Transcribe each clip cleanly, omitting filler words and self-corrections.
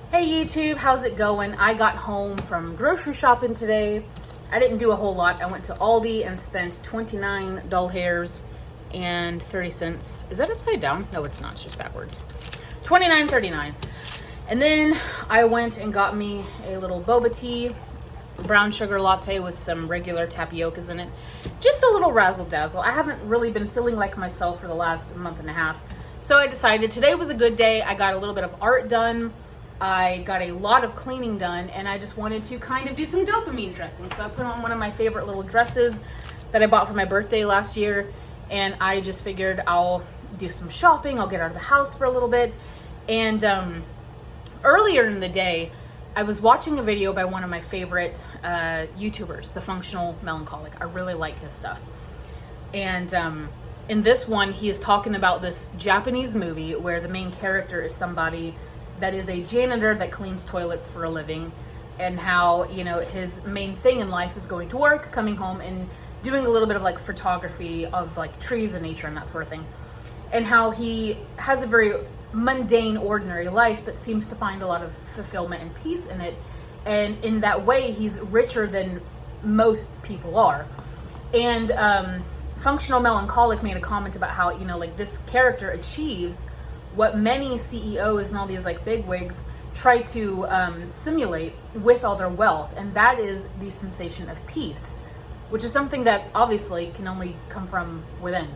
Hey YouTube, how's it going? I got home from grocery shopping today. I didn't do a whole lot. I went to Aldi and spent 29 doll hairs and 30 cents. Is that upside down? No, it's not. It's just backwards. 29.39. And then I went and got me a little boba tea, brown sugar latte with some regular tapiocas in it. Just a little razzle dazzle. I haven't really been feeling like myself for the last month and a half. So I decided today was a good day. I got a little bit of art done. I got a lot of cleaning done, and I just wanted to kind of do some dopamine dressing. So I put on one of my favorite little dresses that I bought for my birthday last year, and I just figured I'll do some shopping. I'll get out of the house for a little bit. And earlier in the day, I was watching a video by one of my favorite YouTubers, The Functional Melancholic. I really like his stuff. And in this one, he is talking about this Japanese movie where the main character is somebody that is a janitor that cleans toilets for a living, and how, you know, his main thing in life is going to work, coming home, and doing a little bit of like photography of like trees and nature and that sort of thing. And how he has a very mundane, ordinary life, but seems to find a lot of fulfillment and peace in it. And in that way, he's richer than most people are. And Functional Melancholic made a comment about how, you know, like this character achieves what many CEOs and all these like bigwigs try to simulate with all their wealth, and that is the sensation of peace, which is something that obviously can only come from within.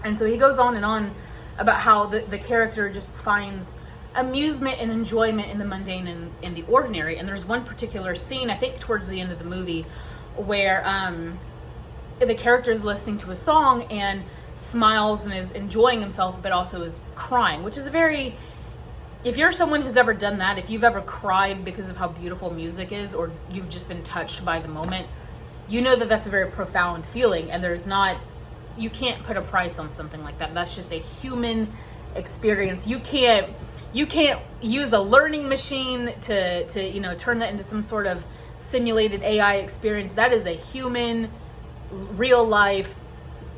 And so he goes on and on about how the character just finds amusement and enjoyment in the mundane and in the ordinary. And there's one particular scene, I think towards the end of the movie, where the character is listening to a song and smiles and is enjoying himself, but also is crying, which is a very, if you're someone who's ever done that, if you've ever cried because of how beautiful music is, or you've just been touched by the moment, you know that that's a very profound feeling. And there's not, you can't put a price on something like that. That's just a human experience. You can't use a learning machine to you know, turn that into some sort of simulated AI experience. That is a human, real life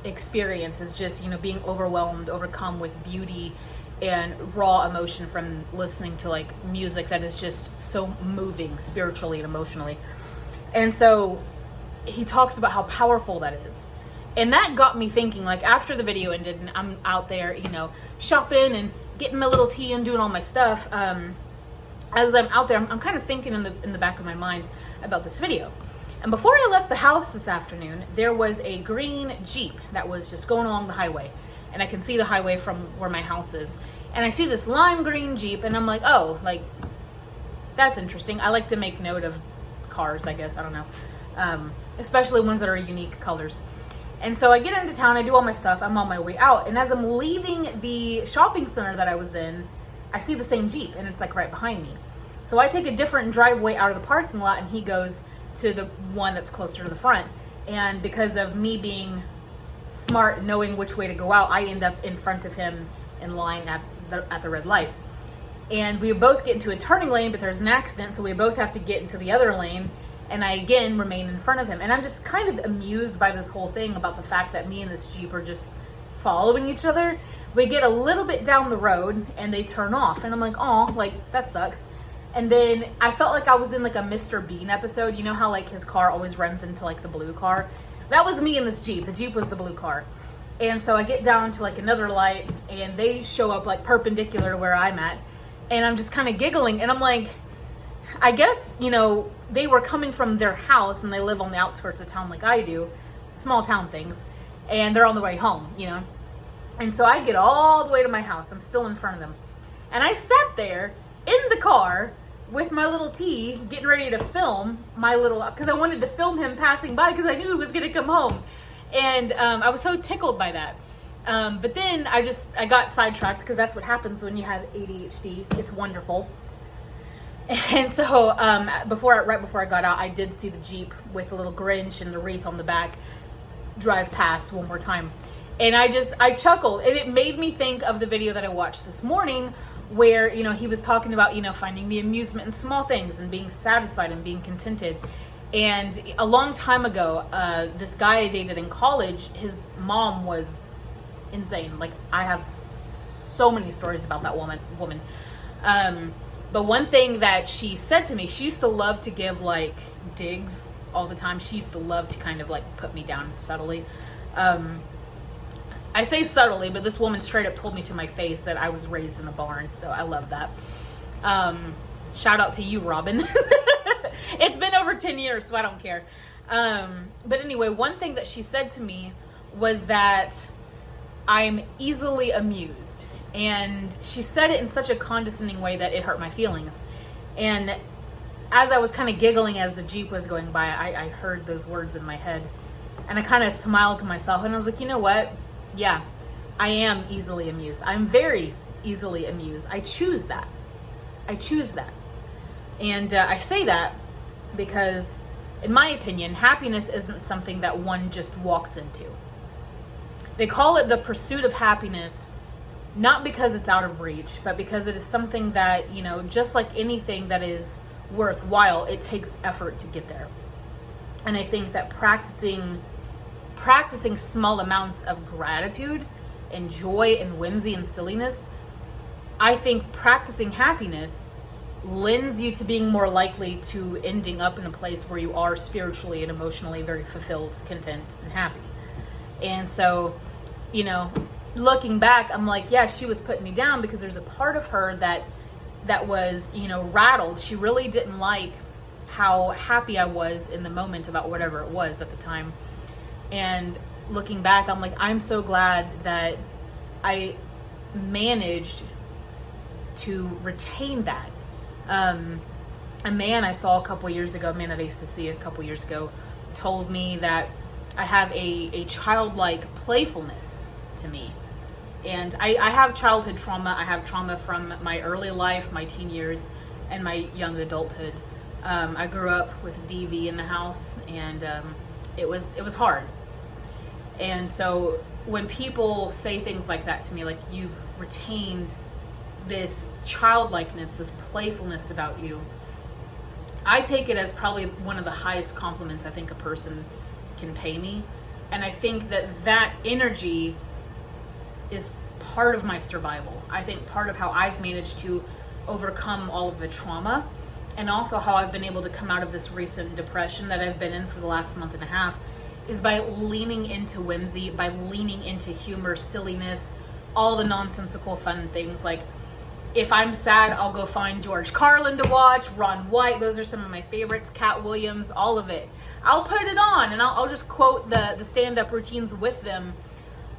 experience. Is just, you know, being overwhelmed, overcome with beauty and raw emotion from listening to like music that is just so moving spiritually and emotionally. And so he talks about how powerful that is. And that got me thinking, like after the video ended and I'm out there, you know, shopping and getting my little tea and doing all my stuff, as I'm out there, I'm kind of thinking in the back of my mind about this video. And before I left the house this afternoon, there was a green Jeep that was just going along the highway. And I can see the highway from where my house is. And I see this lime green Jeep, and I'm like, oh, like, that's interesting. I like to make note of cars, I guess. I don't know. Especially ones that are unique colors. And so I get into town, I do all my stuff, I'm on my way out. And as I'm leaving the shopping center that I was in, I see the same Jeep, and it's like right behind me. So I take a different driveway out of the parking lot, and he goes to the one that's closer to the front. And because of me being smart, knowing which way to go out, I end up in front of him in line at the red light. And we both get into a turning lane, but there's an accident, so we both have to get into the other lane. And I again remain in front of him. And I'm just kind of amused by this whole thing about the fact that me and this Jeep are just following each other. We get a little bit down the road and they turn off. And I'm like, oh, like that sucks. And then I felt like I was in like a Mr. Bean episode. You know how like his car always runs into like the blue car? That was me in this Jeep. The Jeep was the blue car. And so I get down to like another light and they show up like perpendicular to where I'm at. And I'm just kind of giggling. And I'm like, I guess, you know, they were coming from their house and they live on the outskirts of town like I do. Small town things. And they're on the way home, you know. And so I get all the way to my house. I'm still in front of them. And I sat there in the car with my little tea, getting ready to film my little, because I wanted to film him passing by because I knew he was going to come home. And I was so tickled by that. But then I got sidetracked, because that's what happens when you have ADHD. It's wonderful. And so right before I got out, I did see the Jeep with the little Grinch and the wreath on the back drive past one more time. And I chuckled, and it made me think of the video that I watched this morning where, you know, he was talking about, you know, finding the amusement in small things and being satisfied and being contented. And a long time ago, this guy I dated in college, his mom was insane. Like, I have so many stories about that woman. But one thing that she said to me, she used to love to give like digs all the time. She used to love to kind of like put me down subtly. I say subtly, but this woman straight up told me to my face that I was raised in a barn. So I love that. Shout out to you, Robin. It's been over 10 years, so I don't care. But anyway, one thing that she said to me was that I'm easily amused. And she said it in such a condescending way that it hurt my feelings. And as I was kind of giggling as the Jeep was going by, I heard those words in my head. And I kind of smiled to myself and I was like, you know what? Yeah, I am easily amused. I'm very easily amused. I choose that. I choose that. And I say that because, in my opinion, happiness isn't something that one just walks into. They call it the pursuit of happiness, not because it's out of reach, but because it is something that, you know, just like anything that is worthwhile, it takes effort to get there. And I think that practicing small amounts of gratitude and joy and whimsy and silliness, I think practicing happiness lends you to being more likely to ending up in a place where you are spiritually and emotionally very fulfilled, content, and happy. And so, you know, looking back, I'm like, yeah, she was putting me down because there's a part of her that was, you know, rattled. She really didn't like how happy I was in the moment about whatever it was at the time. And looking back, I'm like, I'm so glad that I managed to retain that. A man I saw a couple years ago, a man that I used to see a couple years ago, told me that I have a childlike playfulness to me. And I have childhood trauma. I have trauma from my early life, my teen years, and my young adulthood. I grew up with DV in the house, and it was hard. And so when people say things like that to me, like you've retained this childlikeness, this playfulness about you, I take it as probably one of the highest compliments I think a person can pay me. And I think that energy is part of my survival. I think part of how I've managed to overcome all of the trauma, and also how I've been able to come out of this recent depression that I've been in for the last month and a half, is by leaning into whimsy, by leaning into humor, silliness, all the nonsensical fun things. Like, if I'm sad, I'll go find George Carlin to watch, Ron White, those are some of my favorites, Cat Williams, all of it. I'll put it on and I'll just quote the stand-up routines with them,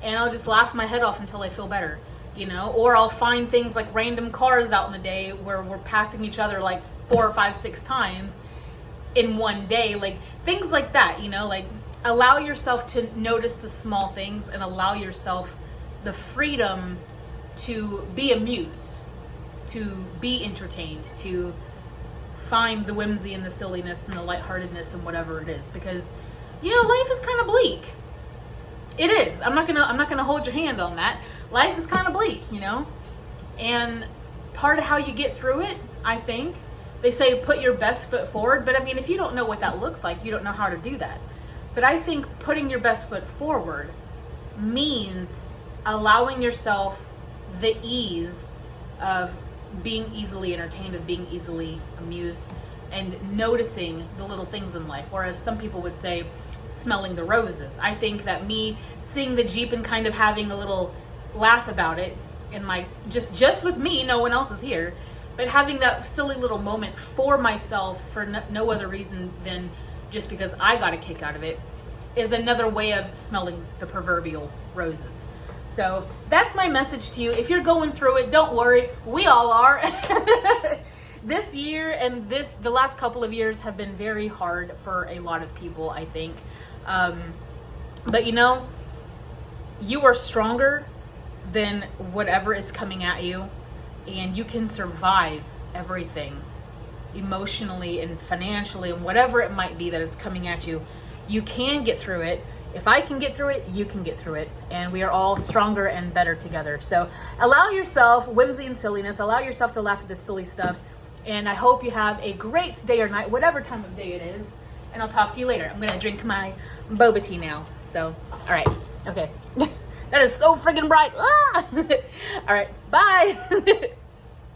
and I'll just laugh my head off until I feel better, you know? Or I'll find things like random cars out in the day where we're passing each other like 4 or 5, 6 times in one day, like things like that, you know? Like, allow yourself to notice the small things and allow yourself the freedom to be amused, to be entertained, to find the whimsy and the silliness and the lightheartedness and whatever it is. Because, you know, life is kind of bleak. It is. I'm not gonna hold your hand on that. Life is kind of bleak, you know? And part of how you get through it, I think, they say put your best foot forward, but I mean, if you don't know what that looks like, you don't know how to do that. But I think putting your best foot forward means allowing yourself the ease of being easily entertained, of being easily amused, and noticing the little things in life. Whereas some people would say smelling the roses. I think that me seeing the Jeep and kind of having a little laugh about it in my, just with me, no one else is here, but having that silly little moment for myself for no other reason than just because I got a kick out of it, is another way of smelling the proverbial roses. So that's my message to you. If you're going through it, don't worry. We all are. This year and the last couple of years have been very hard for a lot of people, I think. But you know, you are stronger than whatever is coming at you, and you can survive everything emotionally and financially and whatever it might be that is coming at you. You can get through it. If I can get through it, you can get through it. And we are all stronger and better together. So allow yourself whimsy and silliness. Allow yourself to laugh at this silly stuff. And I hope you have a great day or night, whatever time of day it is. And I'll talk to you later. I'm going to drink my boba tea now. So, all right. Okay. That is so friggin' bright. Ah! All right. Bye.